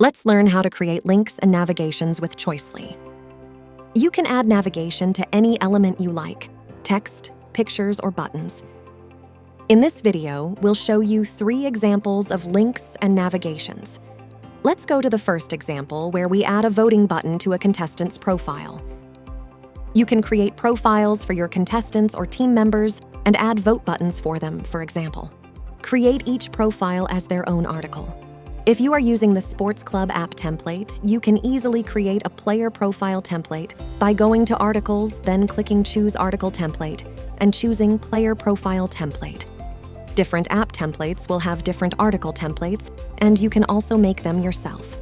Let's learn how to create links and navigations with Choicely. You can add navigation to any element you like: text, pictures, or buttons. In this video, we'll show you 3 examples of links and navigations. Let's go to the first example, where we add a voting button to a contestant's profile. You can create profiles for your contestants or team members and add vote buttons for them, for example. Create each profile as their own article. If you are using the Sports Club app template, you can easily create a player profile template by going to Articles, then clicking Choose Article Template, and choosing Player Profile Template. Different app templates will have different article templates, and you can also make them yourself.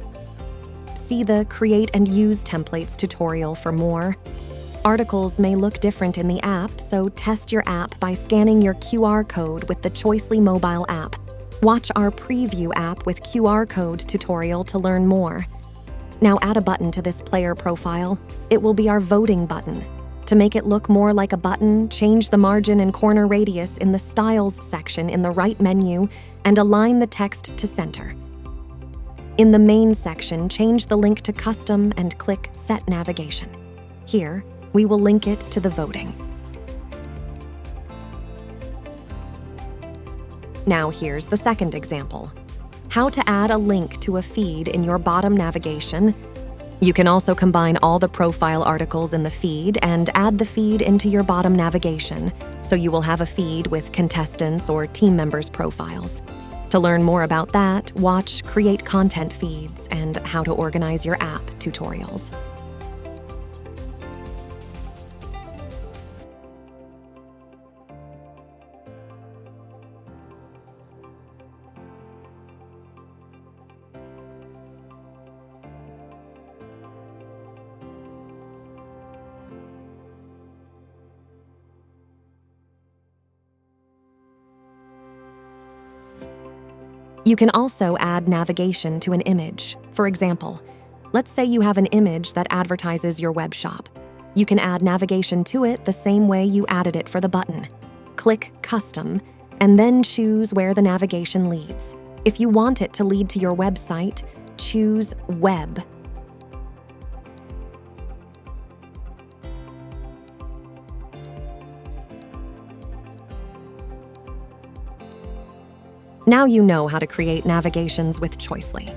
See the Create and Use Templates tutorial for more. Articles may look different in the app, so test your app by scanning your QR code with the Choicely mobile app. Watch our Preview app with QR code tutorial to learn more. Now add a button to this player profile. It will be our voting button. To make it look more like a button, change the margin and corner radius in the Styles section in the right menu and align the text to center. In the Main section, change the link to Custom and click Set Navigation. Here, we will link it to the voting. Now here's the second example: how to add a link to a feed in your bottom navigation. You can also combine all the profile articles in the feed and add the feed into your bottom navigation, so you will have a feed with contestants or team members' profiles. To learn more about that, watch Create Content Feeds and How to Organize Your App tutorials. You can also add navigation to an image. For example, let's say you have an image that advertises your web shop. You can add navigation to it the same way you added it for the button. Click Custom, and then choose where the navigation leads. If you want it to lead to your website, choose Web. Now you know how to create navigations with Choicely.